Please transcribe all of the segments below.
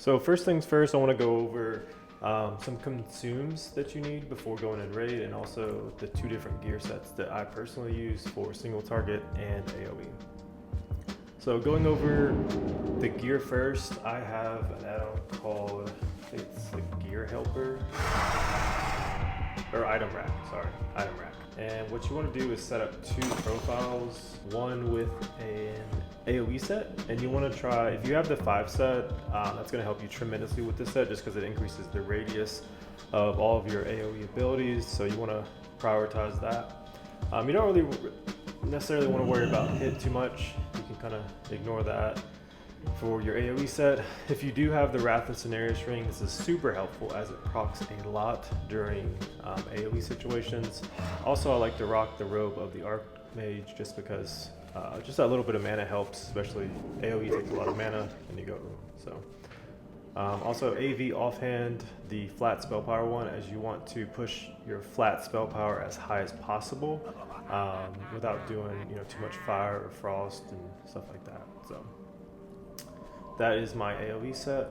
So first things first, I want to go over some consumes that you need before going in raid, and also the two different gear sets that I personally use for single target and AoE. So going over the gear first, I have an add-on called, I think it's like Gear Helper, or Item Rack, sorry, Item Rack. And what you want to do is set up two profiles, one with an AoE set, and you want to try, if you have the 5 set, that's going to help you tremendously with this set just because it increases the radius of all of your AoE abilities, so you want to prioritize that. You don't really necessarily want to worry about hit too much, you can kind of ignore that. For your AoE set, if you do have the Wrath of Cenarius ring, this is super helpful as it procs a lot during AoE situations. Also, I like to rock the robe of the Archmage just because just that little bit of mana helps, especially AoE takes a lot of mana and you go so. Also AV offhand, the flat spell power one, as you want to push your flat spell power as high as possible without doing too much fire or frost and stuff like that. So that is my AoE set,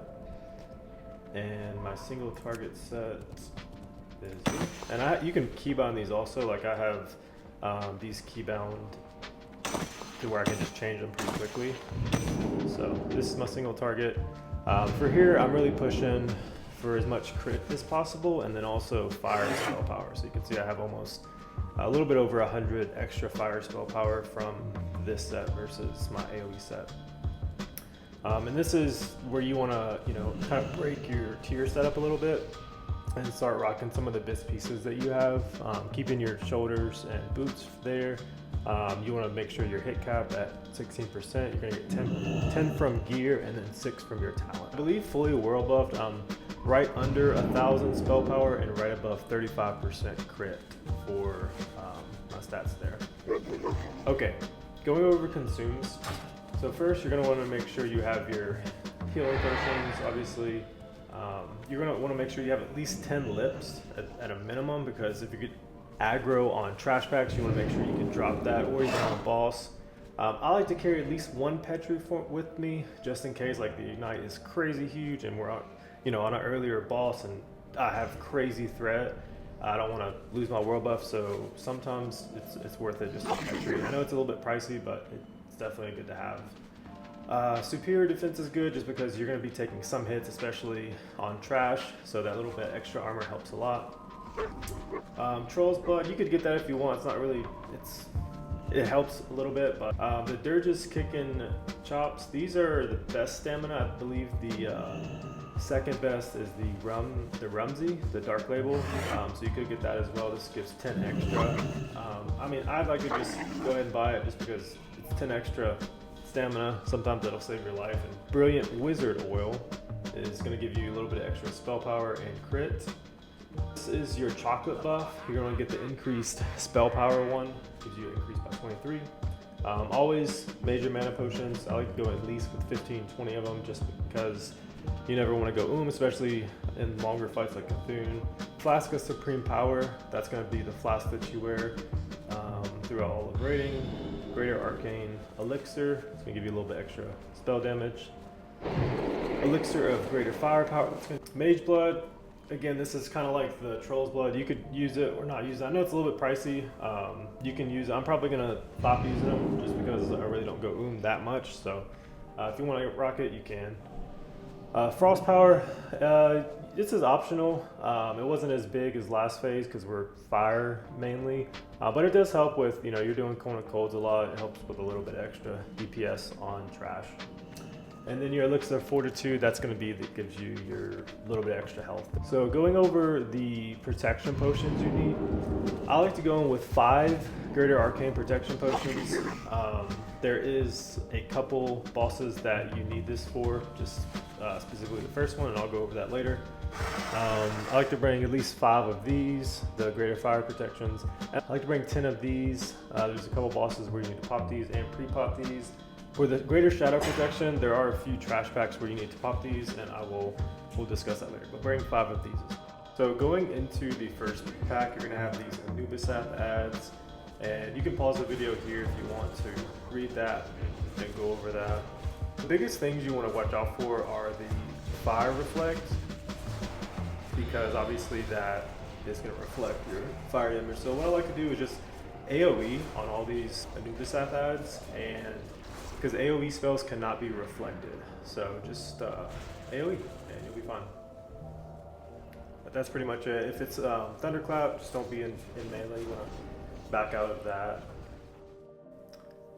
and my single target set is, and you can keybind these also. Like I have these keybound to where I can just change them pretty quickly. So this is my single target. For here, I'm really pushing for as much crit as possible, and then also fire spell power. So you can see I have almost a little bit over 100 extra fire spell power from this set versus my AoE set. And this is where you want to, kind of break your tier setup a little bit and start rocking some of the bits pieces that you have, keeping your shoulders and boots there. You want to make sure your hit cap at 16%. You're going to get 10 from gear and then 6 from your talent. I believe fully world buffed, I'm right under 1,000 spell power and right above 35% crit for my stats there. Okay, going over consumes. So first, you're going to want to make sure you have your healing potions. Obviously, you're going to want to make sure you have at least 10 lips at a minimum, because if you get aggro on trash packs, you want to make sure you can drop that, or even on a boss. I like to carry at least one Petri with me, just in case like the Ignite is crazy huge and we're on, on an earlier boss and I have crazy threat. I don't want to lose my world buff, so sometimes it's worth it just to Petri. I know it's a little bit pricey, but it's definitely good to have. Superior defense is good just because you're going to be taking some hits, especially on trash, so that little bit extra armor helps a lot. Troll's Blood, you could get that if you want. It's not really, it helps a little bit, but the Dirge's Kicking Chops, these are the best stamina. I believe the second best is the Rumsey, the Dark Label, so you could get that as well. This gives 10 extra. I mean, I'd like to just go ahead and buy it just because it's 10 extra stamina. Sometimes that'll save your life. And Brilliant Wizard Oil is going to give you a little bit of extra spell power and crit. This is your chocolate buff. You're going to get the increased spell power one, gives you an increase by 23. Always major mana potions. I like to go at least with 15-20 of them just because you never want to go especially in longer fights like Cthulhu. Flask of Supreme Power, that's going to be the flask that you wear throughout all of raiding. Greater Arcane Elixir, it's going to give you a little bit extra spell damage. Elixir of Greater Firepower. Mage Blood, again, this is kind of like the Troll's Blood. You could use it or not use it. I know it's a little bit pricey. You can use it. I'm probably going to stop using them just because I really don't go that much. So if you want to rock it, you can. Frost Power, this is optional. It wasn't as big as last phase because we're fire mainly, but it does help with, you're doing Cone of Colds a lot. It helps with a little bit extra DPS on trash. And then your Elixir of Fortitude, that's going to be that gives you your little bit extra health. So going over the protection potions you need, I like to go in with 5 Greater Arcane Protection Potions. There is a couple bosses that you need this for, just specifically the first one, and I'll go over that later. I like to bring at least 5 of these, the Greater Fire Protections. I like to bring 10 of these. There's a couple bosses where you need to pop these and pre-pop these. For the Greater Shadow Protection, there are a few trash packs where you need to pop these, and we'll discuss that later, but bring 5 of these. So going into the first pack, you're gonna have these Anubisath ads, and you can pause the video here if you want to read that and go over that. The biggest things you want to watch out for are the fire reflect, because obviously that is going to reflect your fire damage. So what I like to do is just AoE on all these Anubisath ads, and because AoE spells cannot be reflected, so just AoE and you'll be fine. But that's pretty much it. If it's Thunderclap, just don't be in melee. You want to back out of that.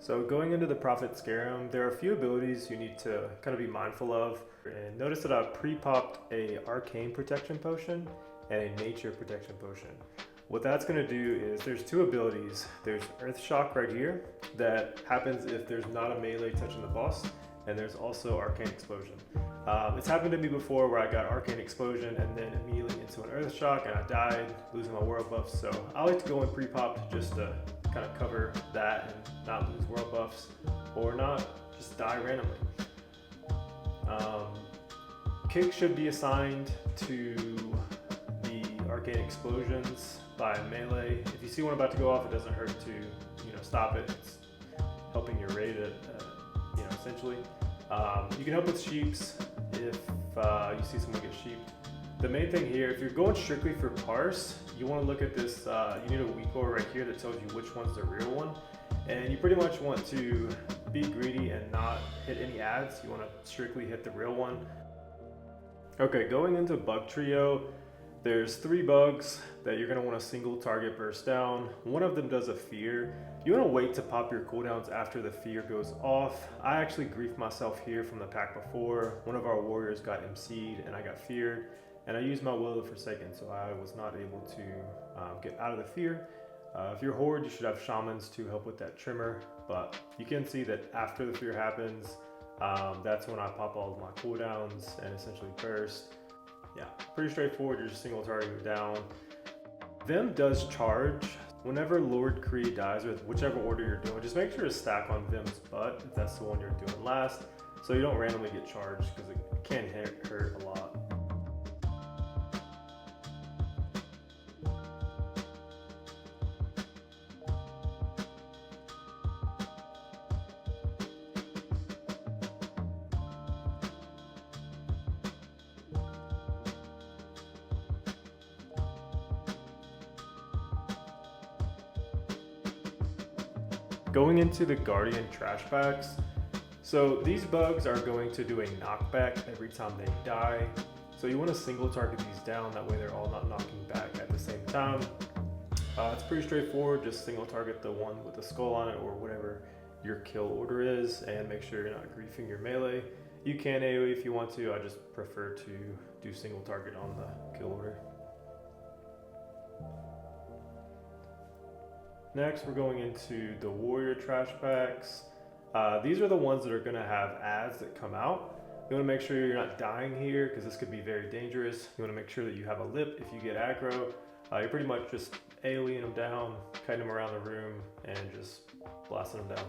So going into the Prophet Skeram, there are a few abilities you need to kind of be mindful of. And notice that I've pre-popped a Arcane Protection Potion and a Nature Protection Potion. What that's going to do is there's two abilities. There's Earth Shock right here that happens if there's not a melee touching the boss, and there's also Arcane Explosion. It's happened to me before where I got Arcane Explosion and then immediately into an Earth Shock and I died, losing my world buffs. So I like to go in pre-popped just to kind of cover that and not lose world buffs, or not just die randomly. Kick should be assigned to the Arcane Explosions by melee. If you see one about to go off, it doesn't hurt to stop it. It's helping your raid essentially. You can help with sheeps if you see someone get sheeped. The main thing here, if you're going strictly for parse, you want to look at this, you need a weak ore right here that tells you which one's the real one. And you pretty much want to be greedy and not hit any ads. You want to strictly hit the real one. Okay, going into bug trio, there's 3 bugs that you're going to want to single target burst down. One of them does a fear. You want to wait to pop your cooldowns after the fear goes off. I actually griefed myself here from the pack before. One of our warriors got MC'd and I got feared. And I used my Will of the Forsaken, so I was not able to get out of the fear. If you're Horde, you should have Shamans to help with that trimmer, but you can see that after the fear happens, that's when I pop all of my cooldowns and essentially burst. Yeah, pretty straightforward, you're just single targeting down. Vim does charge. Whenever Lord Kree dies with whichever order you're doing, just make sure to stack on Vim's butt if that's the one you're doing last, so you don't randomly get charged, because it can hurt a lot. Going into the Guardian trash packs, so these bugs are going to do a knockback every time they die. So you want to single target these down, that way they're all not knocking back at the same time. It's pretty straightforward, just single target the one with the skull on it or whatever your kill order is, and make sure you're not griefing your melee. You can AoE if you want to, I just prefer to do single target on the kill order. Next, we're going into the warrior trash packs. These are the ones that are going to have ads that come out. You want to make sure you're not dying here, because this could be very dangerous. You want to make sure that you have a lip if you get aggro. You're pretty much just AoEing them down, kiting them around the room, and just blasting them down.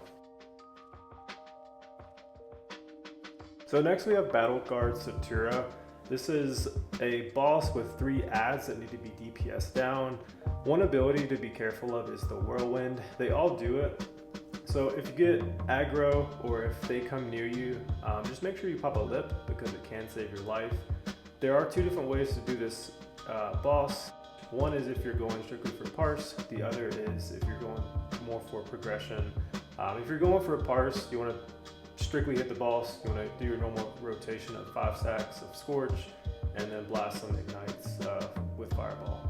So next we have Battle Guard Sartura. This is a boss with 3 ads that need to be DPS down. One ability to be careful of is the Whirlwind. They all do it. So if you get aggro or if they come near you, just make sure you pop a lip, because it can save your life. There are 2 different ways to do this boss. One is if you're going strictly for parse. The other is if you're going more for progression. If you're going for a parse, you want to strictly hit the boss. You want to do your normal rotation of 5 stacks of Scorch and then blast some ignites with Fireball.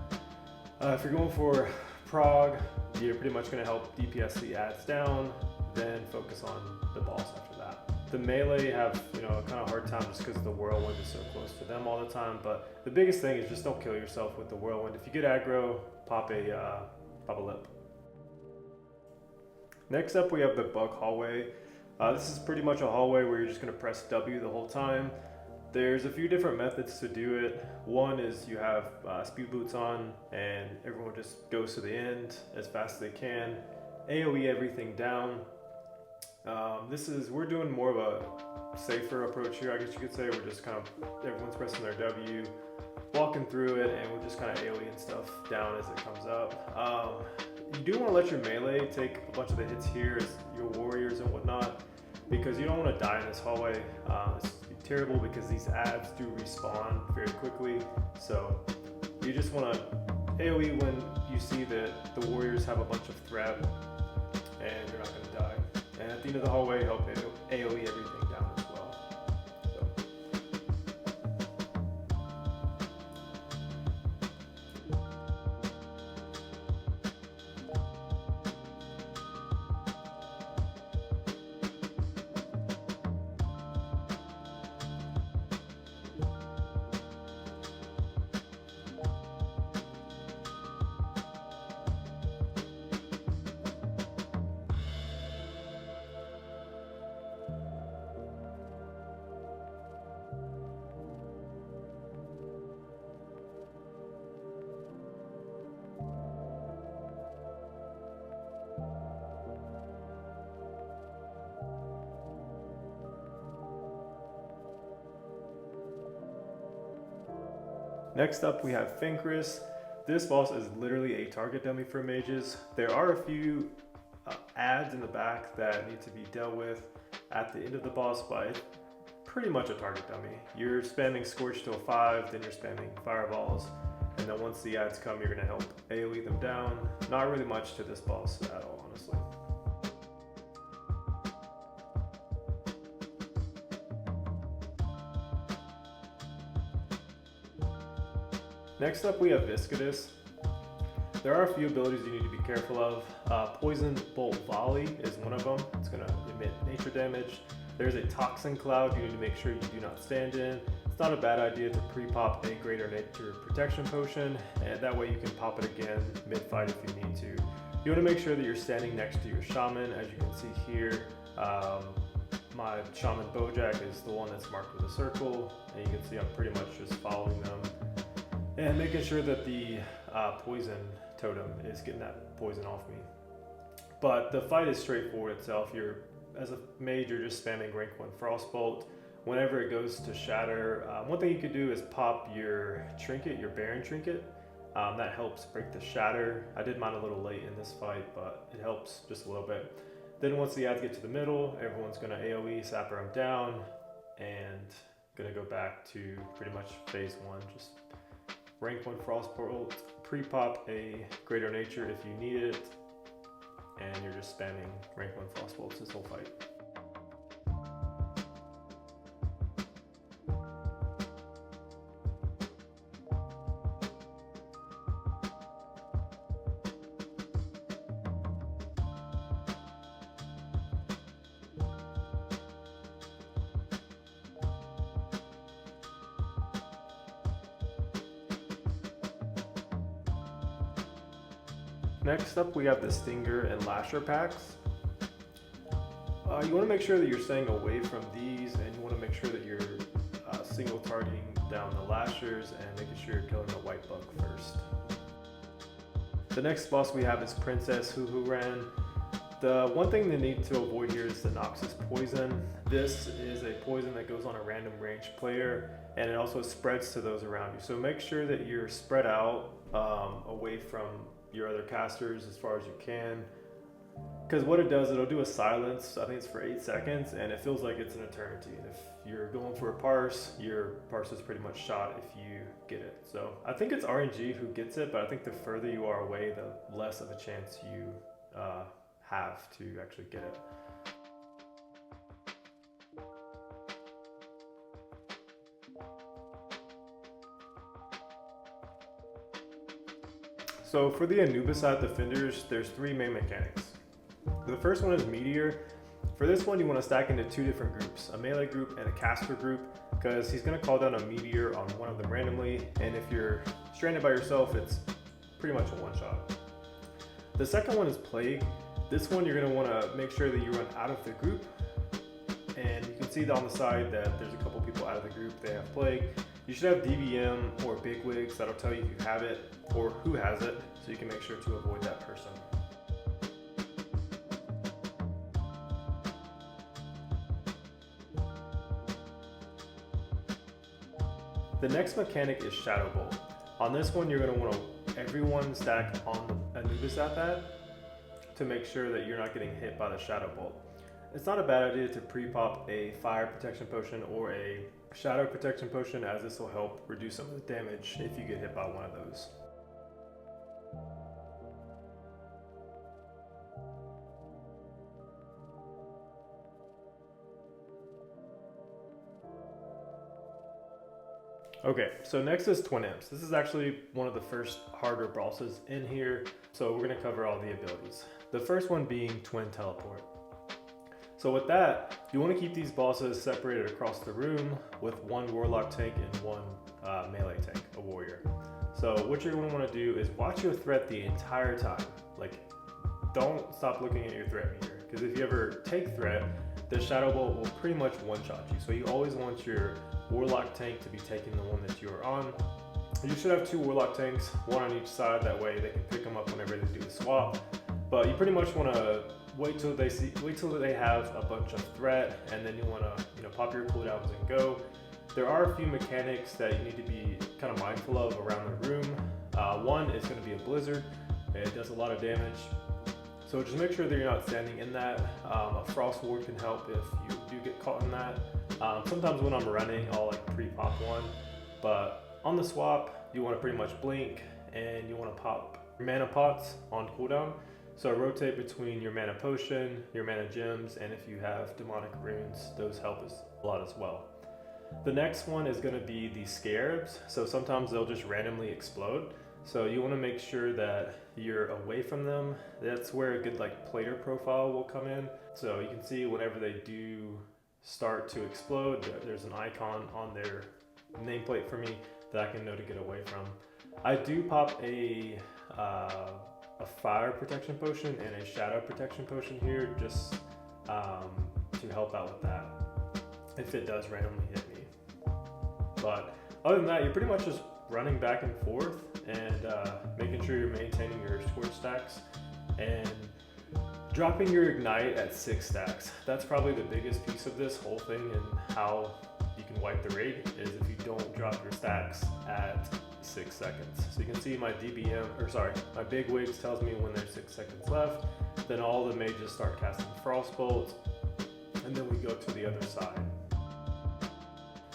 If you're going for prog, you're pretty much going to help DPS the ads down, then focus on the boss after that. The melee have a kind of hard time just because the Whirlwind is so close to them all the time, but the biggest thing is just don't kill yourself with the Whirlwind. If you get aggro, pop a lip. Next up we have the Bug Hallway. This is pretty much a hallway where you're just going to press W the whole time. There's a few different methods to do it. One is you have speed boots on and everyone just goes to the end as fast as they can. AoE everything down. We're doing more of a safer approach here, I guess you could say. We're just kind of, everyone's pressing their W, walking through it, and we're just kind of AoEing stuff down as it comes up. You do want to let your melee take a bunch of the hits here as your warriors and whatnot, because you don't want to die in this hallway. It's terrible because these adds do respawn very quickly. So you just want to AoE when you see that the warriors have a bunch of threat and you're not going to die. And at the end of the hallway, help AoE everything down as well. Next up we have Fankriss. This boss is literally a target dummy for mages. There are a few adds in the back that need to be dealt with at the end of the boss fight. Pretty much a target dummy. You're spamming Scorch till 5, then you're spamming fireballs, and then once the adds come, you're going to help AoE them down. Not really much to this boss at all, honestly. Next up we have Viscidus. There are a few abilities you need to be careful of. Poison Bolt Volley is one of them. It's going to emit nature damage. There's a Toxin Cloud you need to make sure you do not stand in. It's not a bad idea to pre-pop a Greater Nature Protection Potion, and that way you can pop it again mid-fight if you need to. You want to make sure that you're standing next to your Shaman. As you can see here, my Shaman Bojack is the one that's marked with a circle, and you can see I'm pretty much just following them and making sure that the poison totem is getting that poison off me. But the fight is straightforward itself. As a mage, you're just spamming rank 1 Frostbolt. Whenever it goes to shatter, one thing you could do is pop your trinket, your Baron trinket. That helps break the shatter. I did mine a little late in this fight, but it helps just a little bit. Then once the adds get to the middle, everyone's gonna AoE Sapper them down and gonna go back to pretty much phase 1. Just rank 1 Frostbolt, pre-pop a Greater Nature if you need it, and you're just spamming rank 1 Frostbolts this whole fight. Next up we have the Stinger and Lasher packs. You want to make sure that you're staying away from these, and you want to make sure that you're single targeting down the Lashers and making sure you're killing the white bug first. The next boss we have is Princess Huhuran. The one thing they need to avoid here is the Noxus Poison. This is a poison that goes on a random ranged player, and it also spreads to those around you. So make sure that you're spread out away from your other casters as far as you can, because what it does, it'll do a silence. I think it's for 8 seconds, and it feels like it's an eternity. And if you're going for a parse, your parse is pretty much shot if you get it. So I think it's RNG who gets it, but I think the further you are away, the less of a chance you have to actually get it. So for the Anubisath Defenders, there's 3 main mechanics. The first one is Meteor. For this one, you want to stack into 2 different groups, a melee group and a caster group, because he's going to call down a Meteor on one of them randomly, and if you're stranded by yourself, it's pretty much a one-shot. The second one is Plague. This one, you're going to want to make sure that you run out of the group, and you can see on the side that there's a couple people out of the group, they have Plague. You should have DBM or Bigwigs. That'll tell you if you have it or who has it, so you can make sure to avoid that person. The next mechanic is Shadow Bolt. On this one, you're going to want to everyone stack on the Anubisath ad to make sure that you're not getting hit by the Shadow Bolt. it's not a bad idea to pre-pop a fire protection potion or a shadow protection potion, as this will help reduce some of the damage if you get hit by one of those. Okay, so next is Twin Imps. This is actually one of the first harder bosses in here, so we're going to cover all the abilities. The first one being Twin Teleport. So with that, you want to keep these bosses separated across the room with one Warlock tank and one melee tank, a warrior. So what you're going to want to do is watch your threat the entire time. Like, don't stop looking at your threat meter, because if you ever take threat, the Shadow Bolt will pretty much one-shot you. So you always want your Warlock tank to be taking the one that you are on. You should have 2 Warlock tanks, one on each side, that way they can pick them up whenever they do the swap. But you pretty much want to wait till they have a bunch of threat, and then you want to pop your cooldowns and go. There are a few mechanics that you need to be kind of mindful of around the room. One is going to be a blizzard. It does a lot of damage, so just make sure that you're not standing in that. A frost ward can help if you do get caught in that. Sometimes when I'm running, I'll like pre-pop one, but on the swap, you want to pretty much blink, and you want to pop mana pots on cooldown. So rotate between your mana potion, your mana gems, and if you have demonic runes, those help us a lot as well. The next one is going to be the scarabs. So sometimes they'll just randomly explode. So you want to make sure that you're away from them. That's where a good like player profile will come in. So you can see whenever they do start to explode, there's an icon on their nameplate for me that I can know to get away from. I do pop a fire protection potion and a shadow protection potion here, just to help out with that if it does randomly hit me. But other than that, you're pretty much just running back and forth and making sure you're maintaining your squirt stacks and dropping your ignite at 6 stacks. That's probably the biggest piece of this whole thing, and how you can wipe the raid is if you don't drop your stacks at 6 seconds. So you can see my my big wigs tells me when there's 6 seconds left. Then all the mages start casting frost bolts, and then we go to the other side.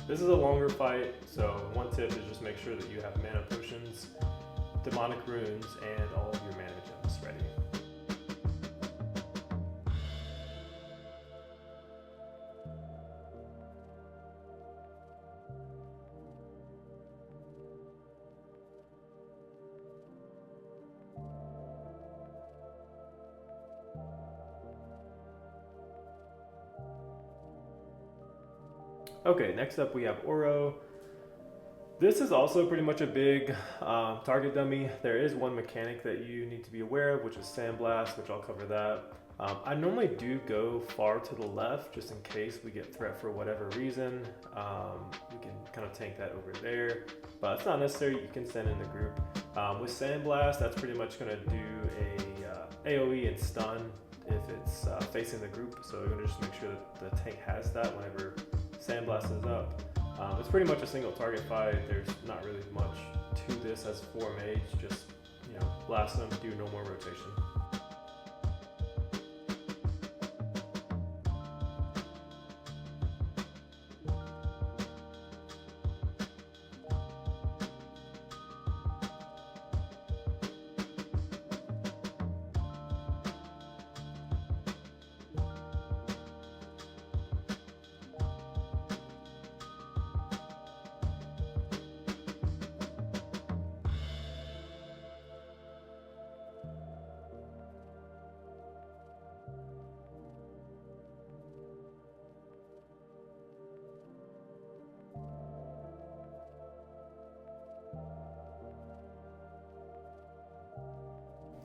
This is a longer fight, so one tip is just make sure that you have mana potions, demonic runes, and all of your mana gems ready. Okay, next up we have Ouro. This is also pretty much a big target dummy. There is one mechanic that you need to be aware of, which is Sandblast, which I'll cover that. I normally do go far to the left just in case we get threat for whatever reason. We can kind of tank that over there, but it's not necessary. You can stand in the group. With Sandblast, that's pretty much going to do a AoE and stun if it's facing the group. So you're going to just make sure that the tank has that whenever Sandblast is up. It's pretty much a single target fight. There's not really much to this as Fire Mage. Just blast them, do no more rotation.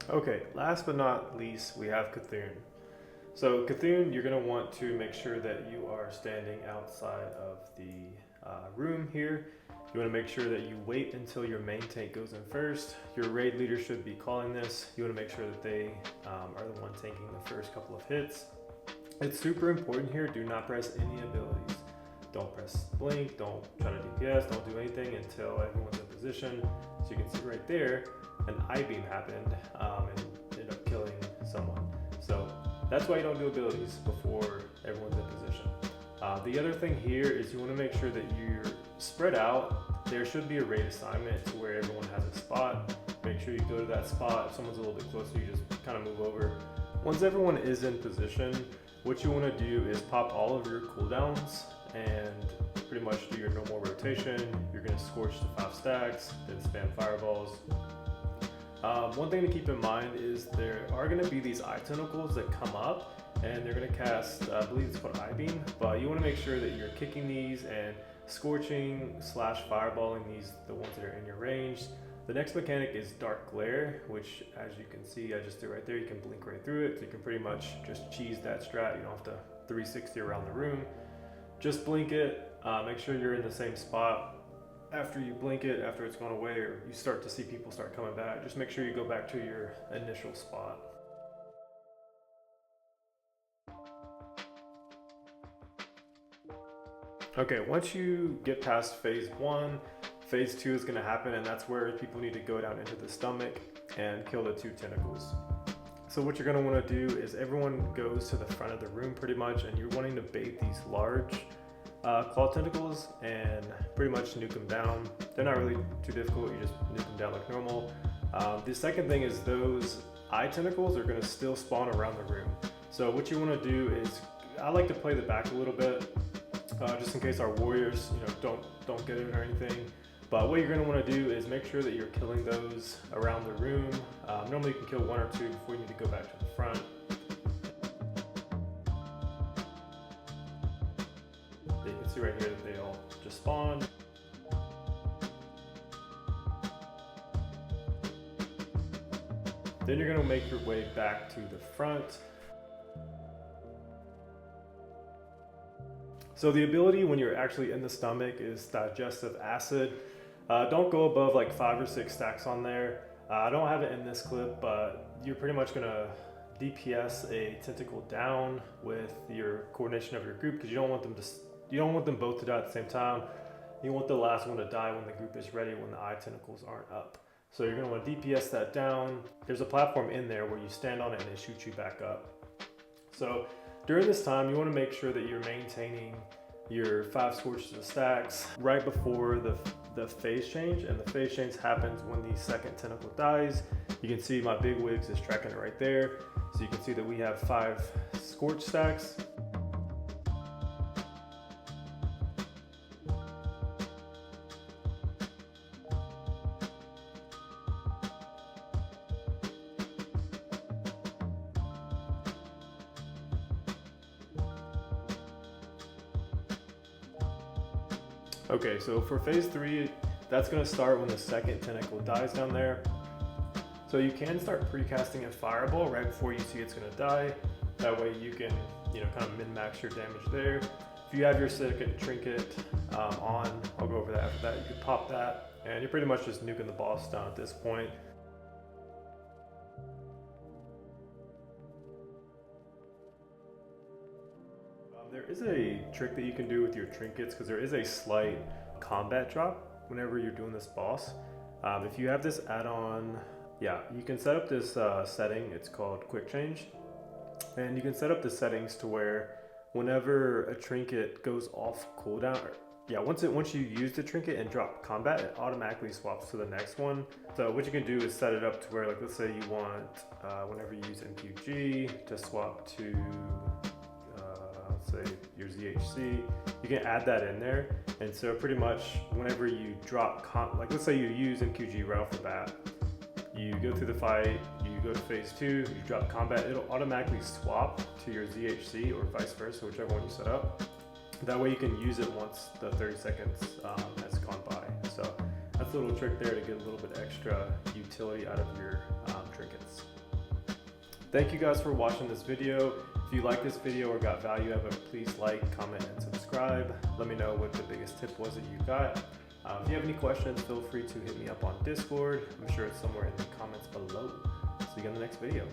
Okay, last but not least, we have Cthulhu. So Cthulhu, you're going to want to make sure that you are standing outside of the room here. You want to make sure that you wait until your main tank goes in first. Your raid leader should be calling this. You want to make sure that they are the one tanking the first couple of hits. It's super important here, do not press any abilities. Don't press blink, don't try to DPS, don't do anything until everyone's in position. So you can see right there, an I-beam happened and ended up killing someone. So that's why you don't do abilities before everyone's in position. The other thing here is you want to make sure that you're spread out. There should be a raid assignment to where everyone has a spot. Make sure you go to that spot. If someone's a little bit closer, you just kind of move over. Once everyone is in position, what you want to do is pop all of your cooldowns and pretty much do your normal rotation. You're going to scorch the 5 stacks, then spam fireballs. One thing to keep in mind is there are going to be these eye tentacles that come up, and they're going to cast, I believe it's called eye beam, but you want to make sure that you're kicking these and scorching / fireballing these, the ones that are in your range. The next mechanic is dark glare, which as you can see, I just did right there, you can blink right through it. So you can pretty much just cheese that strat. You don't have to 360 around the room. Just blink it, make sure you're in the same spot. After you blink it, after it's gone away, or you start to see people start coming back, just make sure you go back to your initial spot. Okay, once you get past phase 1, phase 2 is going to happen, and that's where people need to go down into the stomach and kill the 2 tentacles. So what you're going to want to do is everyone goes to the front of the room pretty much, and you're wanting to bait these large claw tentacles and pretty much nuke them down. They're not really too difficult, you just nuke them down like normal. The second thing is those eye tentacles are going to still spawn around the room. So what you want to do is, I like to play the back a little bit, just in case our warriors, don't get it or anything. But what you're going to want to do is make sure that you're killing those around the room. Normally you can kill 1 or 2 before you need to go back to the front. You can see right here that they all just spawned. Then you're going to make your way back to the front. So the ability when you're actually in the stomach is digestive acid. Don't go above like 5 or 6 stacks on there. I don't have it in this clip, but you're pretty much gonna DPS a tentacle down with your coordination of your group, because you don't want them both to die at the same time. You want the last one to die when the group is ready, when the eye tentacles aren't up. So you're gonna want to DPS that down. There's a platform in there where you stand on it and they shoot you back up. So during this time, you want to make sure that you're maintaining your 5 scorches of stacks right before the phase change, and the phase change happens when the second tentacle dies. You can see my big wigs is tracking it right there. So you can see that we have 5 scorch stacks. Okay, so for phase 3, that's going to start when the second tentacle dies down there. So you can start pre-casting a fireball right before you see it's going to die. That way you can, kind of min-max your damage there. If you have your second trinket on, I'll go over that after that. You can pop that, and you're pretty much just nuking the boss down at this point. There is a trick that you can do with your trinkets, because there is a slight combat drop whenever you're doing this boss. If you have this add-on, you can set up this setting. It's called quick change, and you can set up the settings to where whenever a trinket goes off cooldown, once you use the trinket and drop combat, it automatically swaps to the next one. So what you can do is set it up to where, like, let's say you want whenever you use MQG to swap to say your ZHC, you can add that in there. And so pretty much whenever you drop like let's say you use MQG right off the bat, you go through the fight, you go to phase 2, you drop combat, it'll automatically swap to your ZHC or vice versa, whichever one you set up. That way you can use it once the 30 seconds has gone by. So that's a little trick there to get a little bit extra utility out of your trinkets. Thank you guys for watching this video. If you like this video or got value out of it, please like, comment, and subscribe. Let me know what the biggest tip was that you got. If you have any questions, feel free to hit me up on Discord. I'm sure it's somewhere in the comments below. See you in the next video.